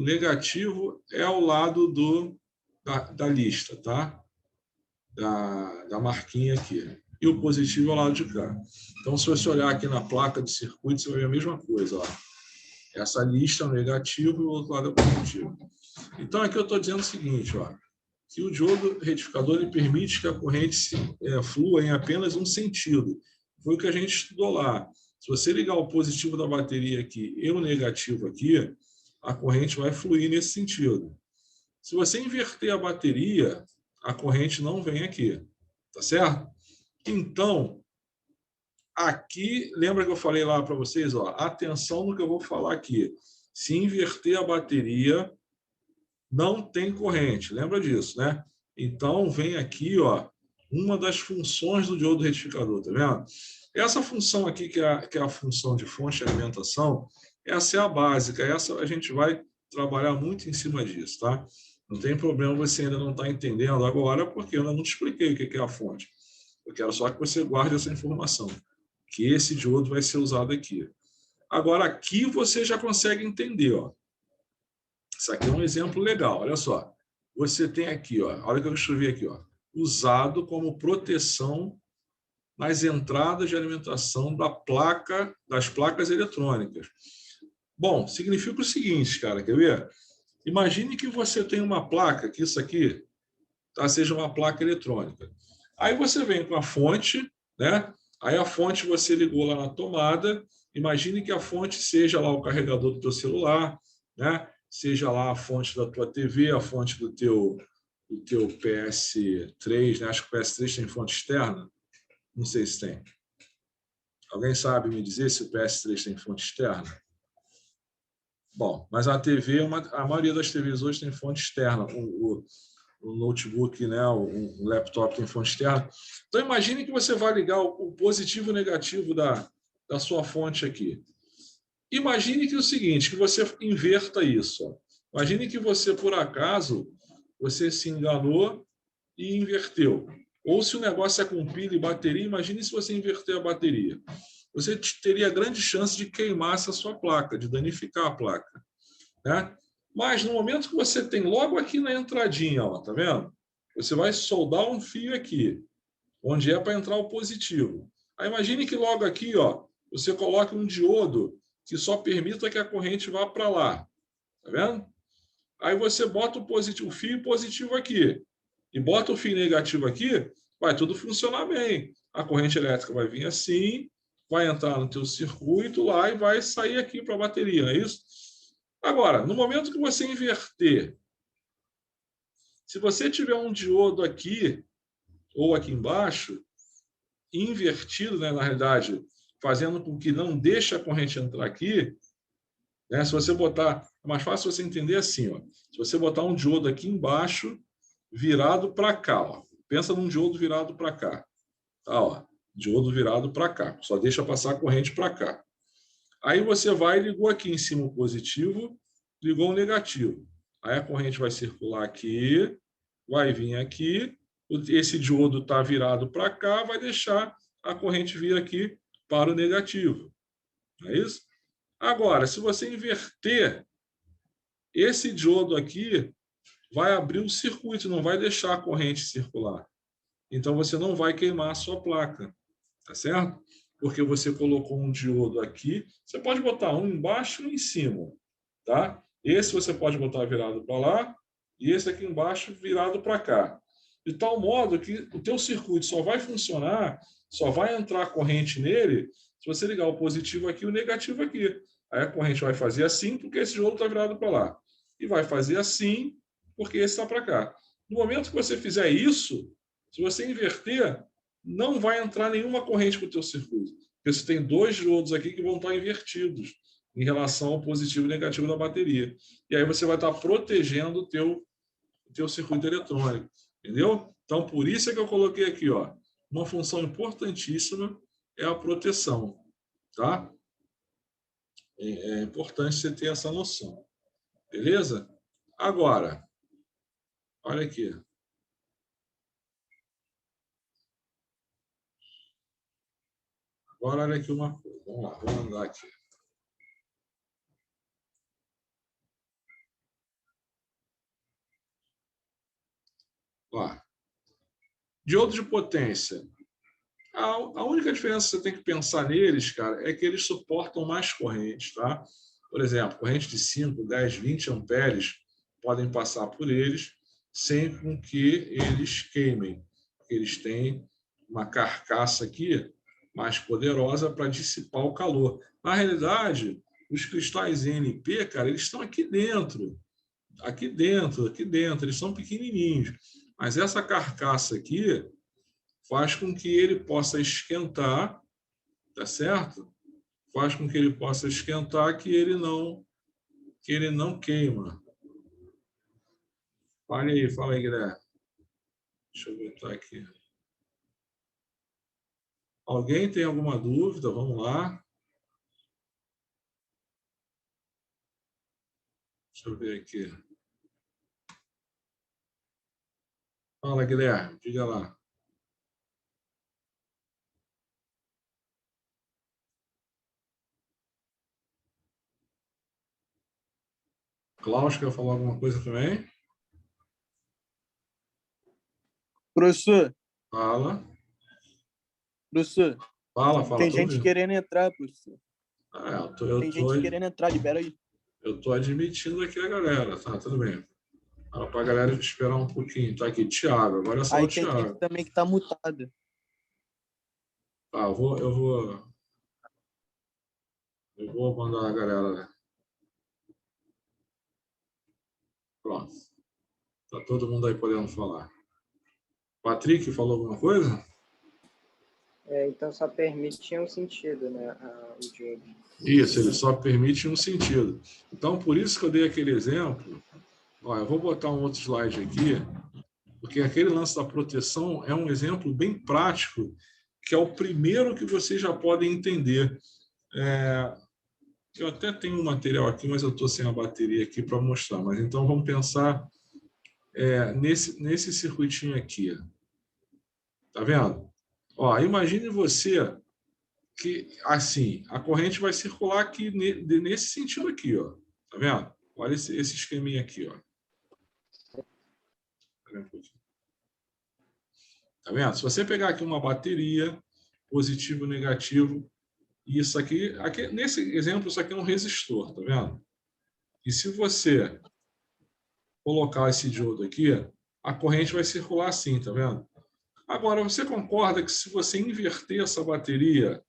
negativo é o lado da lista, tá? Da marquinha aqui. E o positivo é o lado de cá. Então, se você olhar aqui na placa de circuito, você vai ver a mesma coisa. Ó. Essa lista é o negativo e o outro lado é o positivo. Então, aqui eu estou dizendo o seguinte, ó, que o diodo retificador ele permite que a corrente flua em apenas um sentido. Foi o que a gente estudou lá. Se você ligar o positivo da bateria aqui e o negativo aqui, a corrente vai fluir nesse sentido. Se você inverter a bateria, a corrente não vem aqui. Tá certo? Então, aqui, lembra que eu falei lá para vocês? Ó, atenção no que eu vou falar aqui. Se inverter a bateria, não tem corrente. Lembra disso, né? Então, vem aqui, ó, uma das funções do diodo retificador, tá vendo? Essa função aqui, que é a função de fonte de alimentação, essa é a básica. Essa a gente vai trabalhar muito em cima disso, tá? Não tem problema você ainda não estar entendendo agora, porque eu ainda não te expliquei o que é a fonte. Eu quero só que você guarde essa informação, que esse diodo vai ser usado aqui. Agora, aqui você já consegue entender, ó. Isso aqui é um exemplo legal, olha só. Você tem aqui, ó, olha o que eu escrevi aqui, ó, usado como proteção nas entradas de alimentação das placas eletrônicas. Bom, significa o seguinte, cara, quer ver? Imagine que você tem uma placa, que isso aqui tá, seja uma placa eletrônica. Aí você vem com a fonte, né? Aí a fonte você ligou lá na tomada. Imagine que a fonte seja lá o carregador do teu celular, né? Seja lá a fonte da tua TV, a fonte do teu PS3, né? Acho que o PS3 tem fonte externa. Não sei se tem. Alguém sabe me dizer se o PS3 tem fonte externa? Bom, mas a TV, a maioria das TVs hoje tem fonte externa. O notebook, né, um laptop tem fonte externa. Então, imagine que você vai ligar o positivo e o negativo da sua fonte aqui. Imagine que é o seguinte, que você inverta isso. Ó. Imagine que você, por acaso, você se enganou e inverteu. Ou se o negócio é com pilha e bateria, imagine se você inverter a bateria. Você teria grande chance de queimar essa sua placa, de danificar a placa. Né? Mas no momento que você tem logo aqui na entradinha, ó, tá vendo? Você vai soldar um fio aqui, onde é para entrar o positivo. Aí imagine que logo aqui, ó, você coloque um diodo que só permita que a corrente vá para lá. Tá vendo? Aí você bota o fio positivo aqui e bota o fio negativo aqui, vai tudo funcionar bem. A corrente elétrica vai vir assim, vai entrar no teu circuito lá e vai sair aqui para a bateria, não é isso? Agora, no momento que você inverter, se você tiver um diodo aqui ou aqui embaixo, invertido, né, na realidade, fazendo com que não deixe a corrente entrar aqui, né, se você botar, é mais fácil você entender assim, ó, se você botar um diodo aqui embaixo, virado para cá, ó, pensa num diodo virado para cá, tá, ó, diodo virado para cá, só deixa passar a corrente para cá. Aí você vai e ligou aqui em cima o positivo, ligou o negativo. Aí a corrente vai circular aqui, vai vir aqui, esse diodo está virado para cá, vai deixar a corrente vir aqui para o negativo. Não é isso? Agora, se você inverter, esse diodo aqui vai abrir o circuito, não vai deixar a corrente circular. Então você não vai queimar a sua placa, tá certo? Porque você colocou um diodo aqui, você pode botar um embaixo e um em cima, tá? Esse você pode botar virado para lá e esse aqui embaixo virado para cá. De tal modo que o teu circuito só vai funcionar, só vai entrar corrente nele se você ligar o positivo aqui e o negativo aqui. Aí a corrente vai fazer assim porque esse diodo está virado para lá. E vai fazer assim porque esse está para cá. No momento que você fizer isso, se você inverter, não vai entrar nenhuma corrente para o teu circuito. Porque você tem dois diodos aqui que vão estar invertidos em relação ao positivo e negativo da bateria. E aí você vai estar protegendo o teu circuito eletrônico. Entendeu? Então, por isso é que eu coloquei aqui, ó, uma função importantíssima é a proteção. Tá? É importante você ter essa noção. Beleza? Agora, olha aqui. Agora, olha aqui uma coisa. Vamos lá, vamos andar aqui. Ó, diodo de potência. A única diferença que você tem que pensar neles, cara, é que eles suportam mais correntes, tá? Por exemplo, corrente de 5, 10, 20 amperes podem passar por eles sem com que eles queimem. Eles têm uma carcaça aqui mais poderosa para dissipar o calor. Na realidade, os cristais NP, cara, eles estão aqui dentro. Aqui dentro, eles são pequenininhos. Mas essa carcaça aqui faz com que ele possa esquentar, tá certo? Faz com que ele possa esquentar que ele não queima. Fala aí, Guilherme. Deixa eu botar aqui. Alguém tem alguma dúvida? Vamos lá. Deixa eu ver aqui. Fala, Guilherme, diga lá. Cláudio, quer falar alguma coisa também? Professor, Professor. Fala. Tem gente querendo entrar, professor. Tem gente querendo entrar, libera aí. Eu estou admitindo aqui a galera, tá? Tudo bem. Para a galera esperar um pouquinho. Tá aqui, Thiago. Agora é só o Thiago. Aí tem gente também que está mutada. Tá, eu vou mandar a galera. Pronto. Tá todo mundo aí podendo falar. Patrick falou alguma coisa? Então só permite um sentido, né, o diodo. Isso, ele só permite um sentido. Então, por isso que eu dei aquele exemplo. Ó, eu vou botar um outro slide aqui, porque aquele lance da proteção é um exemplo bem prático, que é o primeiro que vocês já podem entender. Eu até tenho um material aqui, mas eu estou sem a bateria aqui para mostrar. Mas então vamos pensar nesse circuitinho aqui. Tá vendo? Ó, imagine você que, assim, a corrente vai circular aqui nesse sentido aqui, ó. Tá vendo? Olha esse esqueminha aqui, ó. Tá vendo? Se você pegar aqui uma bateria, positivo e negativo, e isso aqui, nesse exemplo, isso aqui é um resistor, tá vendo? E se você colocar esse diodo aqui, a corrente vai circular assim, tá vendo? Agora, você concorda que se você inverter essa bateria,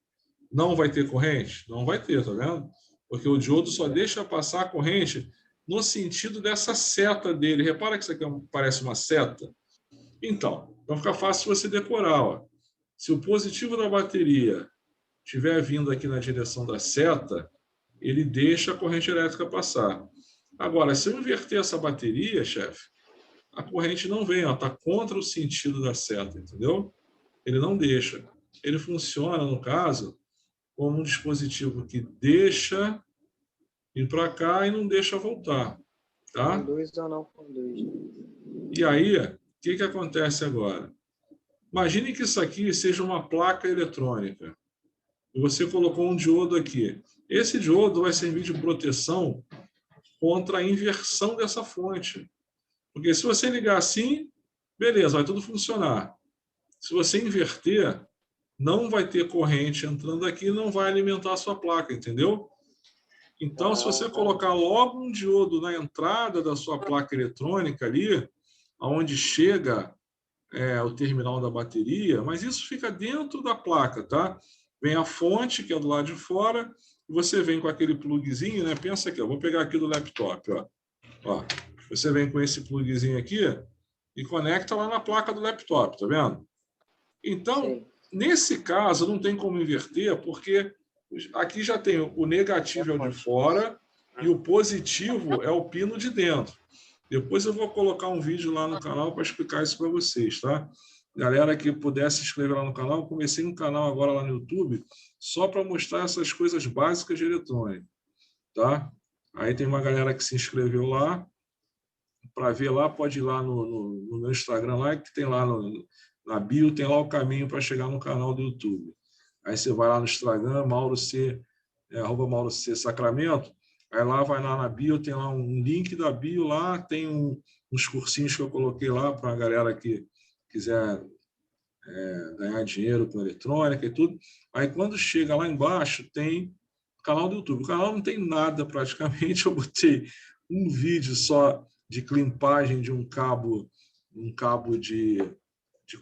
não vai ter corrente? Não vai ter, tá vendo? Porque o diodo só deixa passar a corrente no sentido dessa seta dele. Repara que isso aqui parece uma seta? Então, vai ficar fácil você decorar. Ó. Se o positivo da bateria estiver vindo aqui na direção da seta, ele deixa a corrente elétrica passar. Agora, se eu inverter essa bateria, chefe, a corrente não vem, está contra o sentido da seta, entendeu? Ele não deixa. Ele funciona, no caso, como um dispositivo que deixa ir para cá e não deixa voltar. Tá? Conduz ou não conduz. E aí, o que acontece agora? Imagine que isso aqui seja uma placa eletrônica. E você colocou um diodo aqui. Esse diodo vai servir de proteção contra a inversão dessa fonte. Porque se você ligar assim, beleza, vai tudo funcionar. Se você inverter, não vai ter corrente entrando aqui, não vai alimentar a sua placa, entendeu? Então, se você colocar logo um diodo na entrada da sua placa eletrônica ali, onde chega o terminal da bateria, mas isso fica dentro da placa, tá? Vem a fonte, que é do lado de fora, e você vem com aquele plugzinho, né? Pensa aqui, ó, vou pegar aqui do laptop, ó. Você vem com esse plugzinho aqui e conecta lá na placa do laptop, tá vendo? Então, sim, nesse caso, não tem como inverter, porque aqui já tem o negativo é o de fora e o positivo é o pino de dentro. Depois eu vou colocar um vídeo lá no canal para explicar isso para vocês, tá? Galera que puder se inscrever lá no canal, eu comecei um canal agora lá no YouTube só para mostrar essas coisas básicas de eletrônica, tá? Aí tem uma galera que se inscreveu lá. Para ver lá, pode ir lá no meu Instagram, lá que tem lá na bio, tem lá o caminho para chegar no canal do YouTube. Aí você vai lá no Instagram, @Mauro C Sacramento, Aí lá vai lá na bio, tem lá um link da bio lá, tem uns cursinhos que eu coloquei lá para a galera que quiser ganhar dinheiro com eletrônica e tudo. Aí quando chega lá embaixo, tem o canal do YouTube. O canal não tem nada praticamente, eu botei um vídeo só de clipagem de um cabo de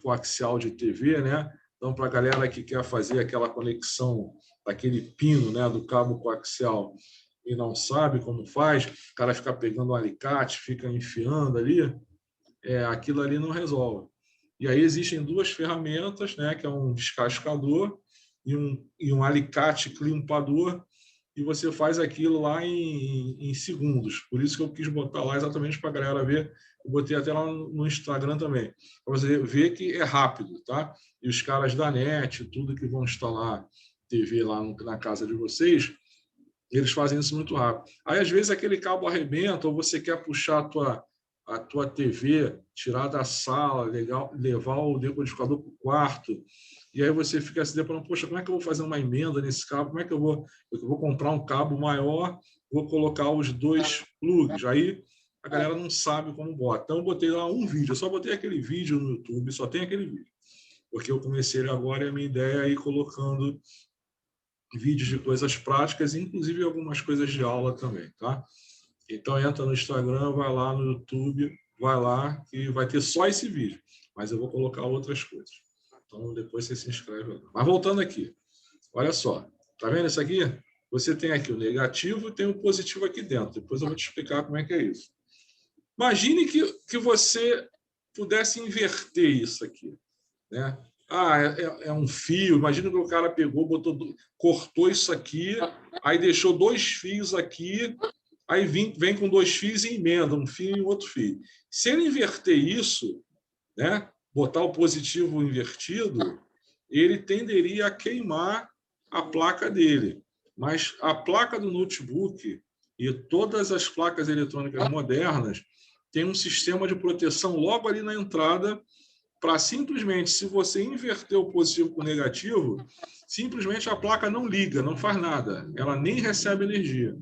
coaxial de TV, né? Então, para a galera que quer fazer aquela conexão daquele pino, né, do cabo coaxial e não sabe como faz, o cara fica pegando um alicate, fica enfiando ali, aquilo ali não resolve. E aí existem duas ferramentas, né, que é um descascador e um alicate climpador, e você faz aquilo lá em segundos. Por isso que eu quis botar lá exatamente para a galera ver. Eu botei até lá no Instagram também, para você ver que é rápido, tá? E os caras da NET, tudo que vão instalar TV lá na casa de vocês, eles fazem isso muito rápido. Aí, às vezes, aquele cabo arrebenta, ou você quer puxar a tua TV, tirar da sala, levar o decodificador para o quarto, e aí você fica se deparando, poxa, como é que eu vou fazer uma emenda nesse cabo? Como é que eu vou comprar um cabo maior, vou colocar os dois plugs? Aí a galera não sabe como bota. Então eu botei lá um vídeo, eu só botei aquele vídeo no YouTube, só tem aquele vídeo. Porque eu comecei ele agora e a minha ideia é ir colocando vídeos de coisas práticas, inclusive algumas coisas de aula também, tá? Então entra no Instagram, vai lá no YouTube, vai lá que vai ter só esse vídeo, mas eu vou colocar outras coisas. Então depois você se inscreve lá. Mas voltando aqui, olha só, tá vendo isso aqui? Você tem aqui o negativo e tem o positivo aqui dentro. Depois eu vou te explicar como é que é isso. Imagine que você pudesse inverter isso aqui, né? É um fio. Imagina que o cara pegou, cortou isso aqui, aí deixou dois fios aqui, aí vem com dois fios e emenda um fio e outro fio. Se ele inverter isso, né, botar o positivo invertido, ele tenderia a queimar a placa dele. Mas a placa do notebook e todas as placas eletrônicas modernas têm um sistema de proteção logo ali na entrada para simplesmente, se você inverter o positivo com o negativo, simplesmente a placa não liga, não faz nada. Ela nem recebe energia.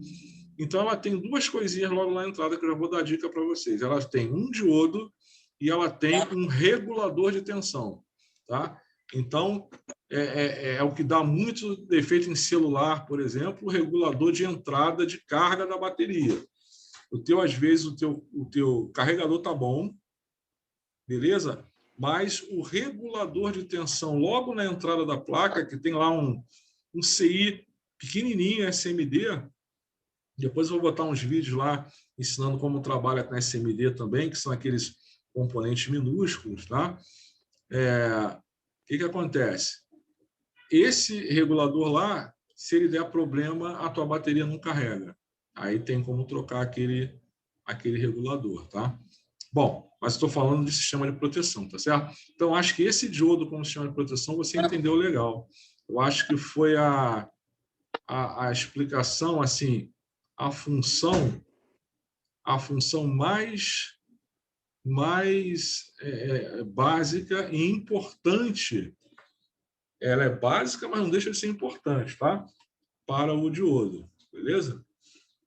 Então, ela tem duas coisinhas logo na entrada que eu já vou dar dica para vocês. Ela tem um diodo e ela tem um regulador de tensão. Tá? Então, é o que dá muito defeito em celular, por exemplo, o regulador de entrada de carga da bateria. Às vezes, o teu carregador está bom, beleza? Mas o regulador de tensão logo na entrada da placa, que tem lá um CI pequenininho, SMD, depois eu vou botar uns vídeos lá ensinando como trabalha com SMD também, que são aqueles componentes minúsculos, tá? O que acontece? Esse regulador lá, se ele der problema, a tua bateria não carrega. Aí tem como trocar aquele regulador, tá? Bom, mas estou falando de sistema de proteção, tá certo? Então, acho que esse diodo como sistema de proteção você entendeu legal. Eu acho que foi a explicação, assim, a função mais básica e importante. Ela é básica, mas não deixa de ser importante, tá? Para o diodo, beleza?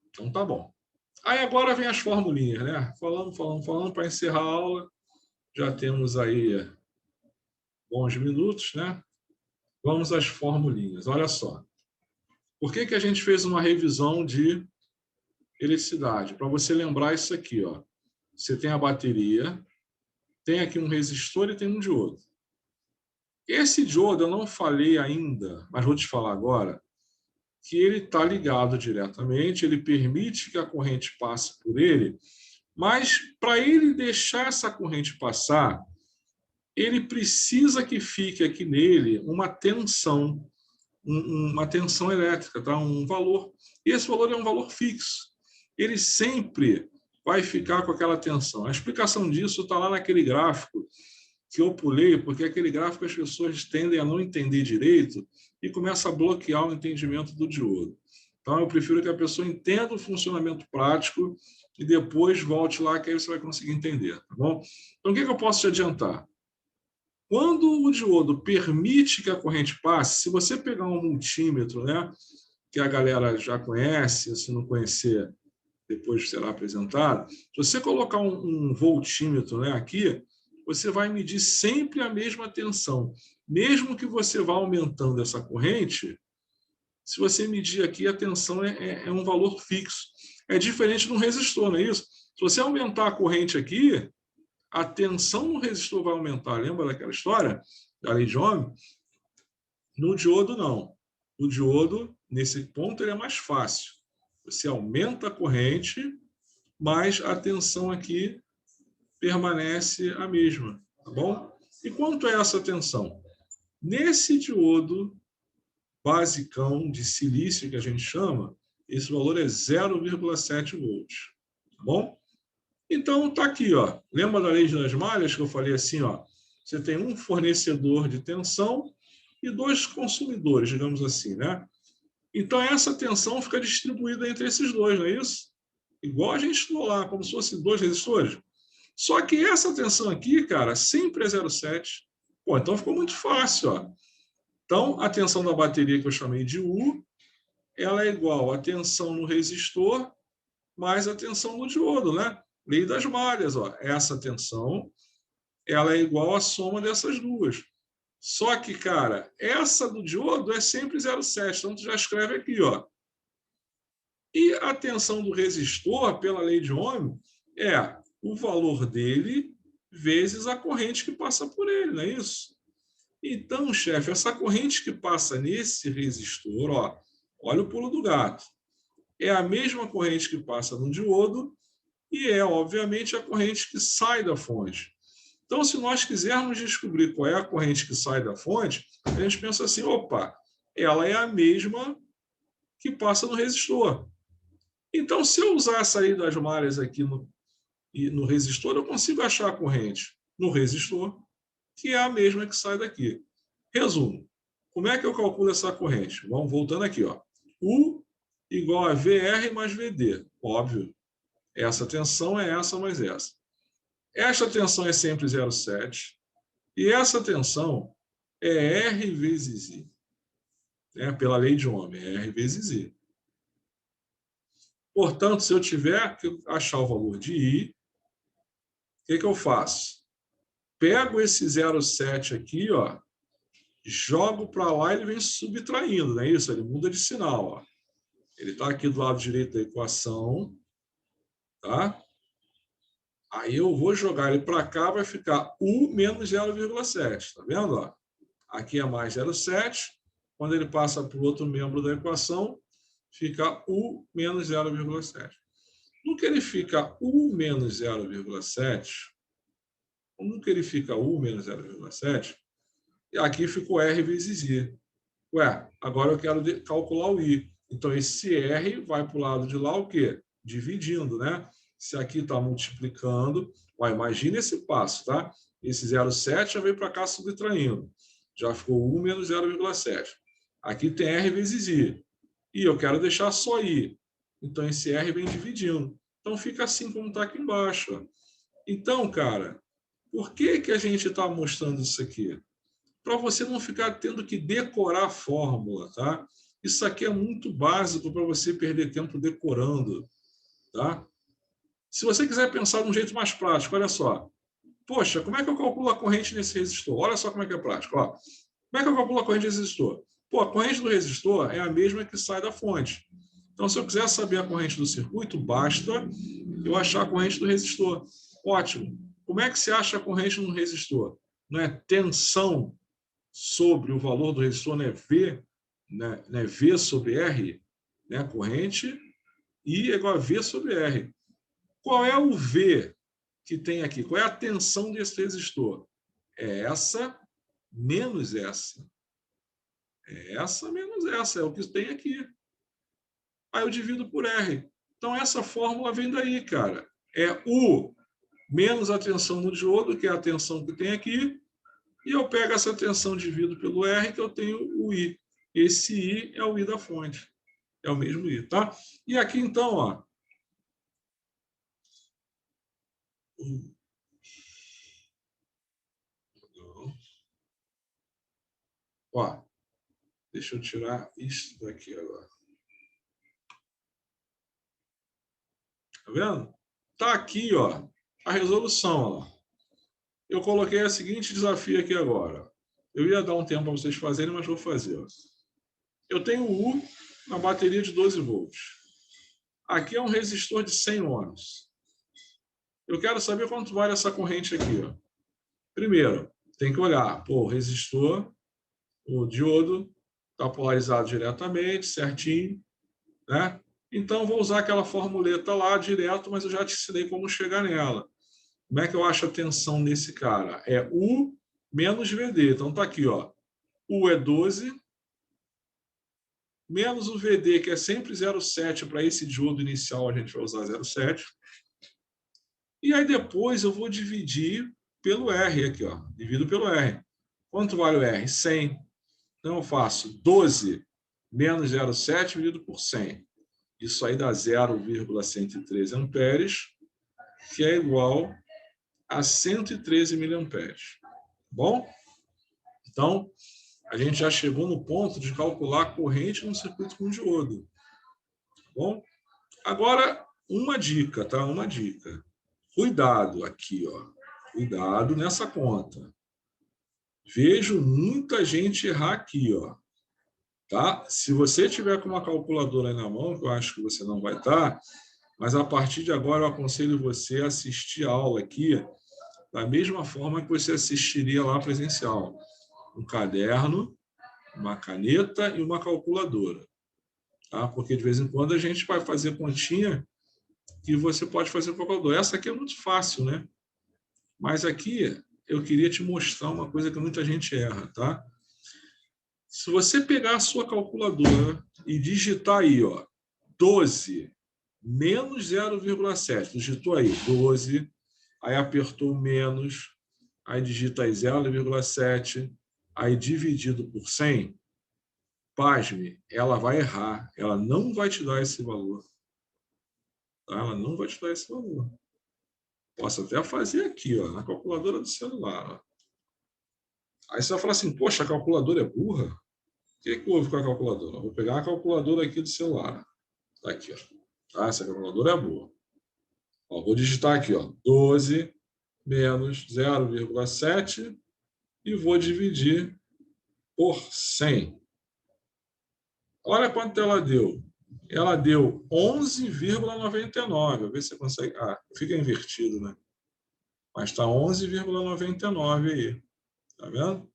Então, tá bom. Aí agora vem as formulinhas, né? Falando, para encerrar a aula. Já temos aí bons minutos, né? Vamos às formulinhas. Olha só. Por que a gente fez uma revisão de eletricidade? Para você lembrar isso aqui, ó. Você tem a bateria, tem aqui um resistor e tem um diodo. Esse diodo eu não falei ainda, mas vou te falar agora, que ele está ligado diretamente, ele permite que a corrente passe por ele, mas para ele deixar essa corrente passar, ele precisa que fique aqui nele uma tensão elétrica, tá? Um valor. E esse valor é um valor fixo. Ele sempre vai ficar com aquela tensão. A explicação disso está lá naquele gráfico que eu pulei, porque aquele gráfico as pessoas tendem a não entender direito e começa a bloquear o entendimento do diodo. Então, eu prefiro que a pessoa entenda o funcionamento prático e depois volte lá, que aí você vai conseguir entender, tá bom? Então, o que eu posso te adiantar? Quando o diodo permite que a corrente passe, se você pegar um multímetro, né, que a galera já conhece, se não conhecer, depois será apresentado. Se você colocar um voltímetro, né, aqui, você vai medir sempre a mesma tensão. Mesmo que você vá aumentando essa corrente, se você medir aqui, a tensão é um valor fixo. É diferente de um resistor, não é isso? Se você aumentar a corrente aqui, a tensão no resistor vai aumentar. Lembra daquela história da lei de Ohm? No diodo, não. O diodo, nesse ponto, ele é mais fácil. Você aumenta a corrente, mas a tensão aqui permanece a mesma, tá bom? E quanto é essa tensão? Nesse diodo basicão de silício que a gente chama, esse valor é 0,7 volts, tá bom? Então tá aqui, ó. Lembra da lei das malhas que eu falei assim, ó? Você tem um fornecedor de tensão e dois consumidores, digamos assim, né? Então essa tensão fica distribuída entre esses dois, não é isso? Igual a gente estudou lá, como se fossem dois resistores. Só que essa tensão aqui, cara, sempre é 0,7. Pô, então ficou muito fácil, ó. Então, a tensão da bateria que eu chamei de U, ela é igual à tensão no resistor mais a tensão no diodo, né? Lei das malhas, ó. Essa tensão, ela é igual à soma dessas duas. Só que, cara, essa do diodo é sempre 0,7. Então, tu já escreve aqui, ó. E a tensão do resistor, pela lei de Ohm, é o valor dele vezes a corrente que passa por ele, não é isso? Então, chefe, essa corrente que passa nesse resistor, ó, olha o pulo do gato, é a mesma corrente que passa no diodo e é, obviamente, a corrente que sai da fonte. Então, se nós quisermos descobrir qual é a corrente que sai da fonte, a gente pensa assim, opa, ela é a mesma que passa no resistor. Então, se eu usar essa lei das malhas aqui no resistor, eu consigo achar a corrente no resistor, que é a mesma que sai daqui. Resumo. Como é que eu calculo essa corrente? Vamos voltando aqui, ó. U igual a VR mais VD. Óbvio. Essa tensão é essa mais essa. Esta tensão é sempre 0,7. E essa tensão é R vezes I. Né? Pela lei de Ohm, é R vezes I. Portanto, se eu tiver que achar o valor de I, o que eu faço? Pego esse 0,7 aqui, ó, jogo para lá e ele vem subtraindo, não é isso? Ele muda de sinal, ó. Ele está aqui do lado direito da equação, tá? Aí eu vou jogar ele para cá, vai ficar U menos 0,7, tá vendo? Ó? Aqui é mais 0,7. Quando ele passa para o outro membro da equação, fica U menos 0,7. No que ele fica U menos 0,7, como que ele fica U menos 0,7, aqui ficou R vezes I. Ué, agora eu quero calcular o I. Então, esse R vai para o lado de lá o quê? Dividindo, né? Se aqui está multiplicando, ó, imagina esse passo, tá? Esse 0,7 já veio para cá subtraindo. Já ficou 1 menos 0,7. Aqui tem R vezes I. E eu quero deixar só I. Então, esse R vem dividindo. Então, fica assim como está aqui embaixo. Ó. Então, cara, por que a gente está mostrando isso aqui? Para você não ficar tendo que decorar a fórmula, tá? Isso aqui é muito básico para você perder tempo decorando, tá? Se você quiser pensar de um jeito mais prático, olha só. Poxa, como é que eu calculo a corrente nesse resistor? Olha só como é que é prático. Ó. Como é que eu calculo a corrente desse resistor? Pô, a corrente do resistor é a mesma que sai da fonte. Então, se eu quiser saber a corrente do circuito, basta eu achar a corrente do resistor. Ótimo. Como é que se acha a corrente no resistor? Não é tensão sobre o valor do resistor, né? V sobre R, né? Corrente, I é igual a V sobre R. Qual é o V que tem aqui? Qual é a tensão desse resistor? É essa menos essa. É essa menos essa, é o que tem aqui. Aí eu divido por R. Então essa fórmula vem daí, cara. É U menos a tensão no diodo, que é a tensão que tem aqui, e eu pego essa tensão, divido pelo R, que eu tenho o I. Esse I é o I da fonte. É o mesmo I, tá? E aqui, então, ó. Ó, deixa eu tirar isso daqui agora. Tá vendo? Tá aqui, ó, a resolução. Ó. Eu coloquei o seguinte desafio aqui agora. Eu ia dar um tempo para vocês fazerem, mas vou fazer. Ó. Eu tenho U na bateria de 12 volts. Aqui é um resistor de 100 ohms. Eu quero saber quanto vale essa corrente aqui. Ó. Primeiro, tem que olhar. Pô, o resistor, o diodo, está polarizado diretamente, certinho. Né? Então, vou usar aquela formuleta lá direto, mas eu já te ensinei como chegar nela. Como é que eu acho a tensão nesse cara? É U menos VD. Então, está aqui. Ó. U é 12, menos o VD, que é sempre 0,7. Para esse diodo inicial, a gente vai usar 0,7. E aí, depois, eu vou dividir pelo R aqui. Ó. Divido pelo R. Quanto vale o R? 100. Então, eu faço 12 menos 0,7 dividido por 100. Isso aí dá 0,113 amperes, que é igual a 113 miliamperes. Bom? Então, a gente já chegou no ponto de calcular a corrente no circuito com diodo. Bom? Agora, uma dica, tá? Uma dica. Cuidado aqui, ó. Cuidado nessa conta. Vejo muita gente errar aqui, ó. Tá? Se você tiver com uma calculadora aí na mão, que eu acho que você não vai estar, mas a partir de agora eu aconselho você a assistir a aula aqui da mesma forma que você assistiria lá presencial. Um caderno, uma caneta e uma calculadora. Tá? Porque de vez em quando a gente vai fazer continha que você pode fazer com a calculadora. Essa aqui é muito fácil, né? Mas aqui eu queria te mostrar uma coisa que muita gente erra, tá? Se você pegar a sua calculadora e digitar aí, ó, 12 menos 0,7, digitou aí 12, aí apertou o menos, aí digita aí 0,7, aí dividido por 100, pasme, ela vai errar, ela não vai te dar esse valor. Tá? Ela não vai te dar esse valor. Posso até fazer aqui, ó, na calculadora do celular. Ó. Aí você vai falar assim, poxa, a calculadora é burra? O que houve com a calculadora? Vou pegar a calculadora aqui do celular. Tá aqui, ó. Tá? Essa calculadora é boa. Ó, vou digitar aqui, ó, 12 menos 0,7 e vou dividir por 100. Olha quanto ela deu. Ela deu 11,99. Vê se você consegue. Ah, fica invertido, né? Mas está 11,99 aí. Tá vendo?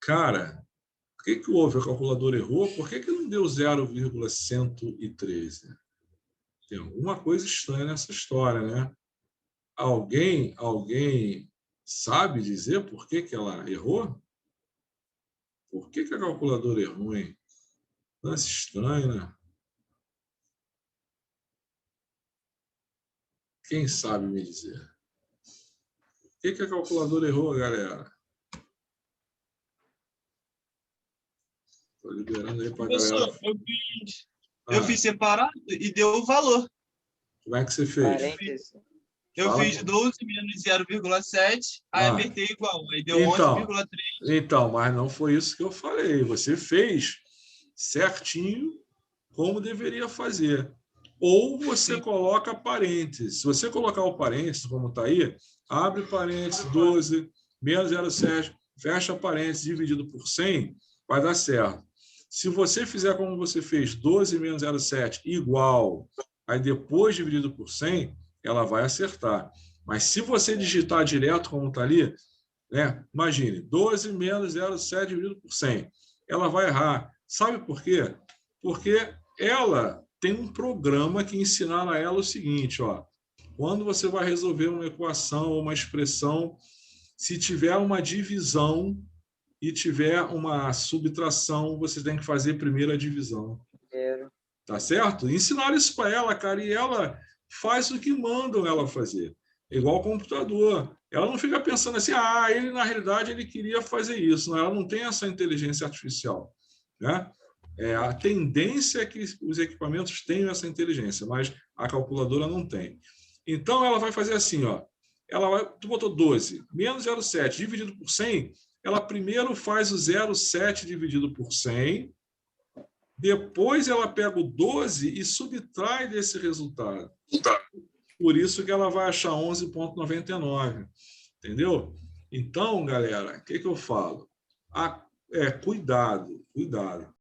Cara, por que houve? A calculadora errou? Por que não deu 0,113? Tem alguma coisa estranha nessa história, né? Alguém sabe dizer por que ela errou? Por que a calculadora errou, hein? Lance estranho, né? Quem sabe me dizer? Por que a calculadora errou, galera? Estou liberando aí para a galera. Eu fiz separado e deu o valor. Como é que você fez? Parênteses. Eu Fala, fiz pô. 12 menos 0,7, aí apertei igual, aí deu Então, 11,3. Então, mas não foi isso que eu falei. Você fez certinho como deveria fazer. Ou você coloca parênteses. Se você colocar o parênteses, como está aí, abre parênteses, 12, menos 0,7, fecha parênteses, dividido por 100, vai dar certo. Se você fizer como você fez, 12 menos 0,7 igual, aí depois dividido por 100, ela vai acertar. Mas se você digitar direto como está ali, né? Imagine, 12 menos 0,7 dividido por 100. Ela vai errar. Sabe por quê? Porque ela tem um programa que ensinar a ela o seguinte, ó, quando você vai resolver uma equação ou uma expressão, se tiver uma divisão e tiver uma subtração, você tem que fazer primeiro a divisão. Tá certo? Ensinaram isso para ela, cara, e ela faz o que mandam ela fazer. É igual ao computador. Ela não fica pensando assim, ele na realidade ele queria fazer isso. Não, ela não tem essa inteligência artificial. Né? A tendência é que os equipamentos tenham essa inteligência, mas a calculadora não tem. Então, ela vai fazer assim, ó. Tu botou 12, menos 0,7 dividido por 100, ela primeiro faz o 0,7 dividido por 100, Depois ela pega o 12 e subtrai desse resultado. Por isso que ela vai achar 11,99. Entendeu? Então, galera, o que eu falo? Cuidado, cuidado.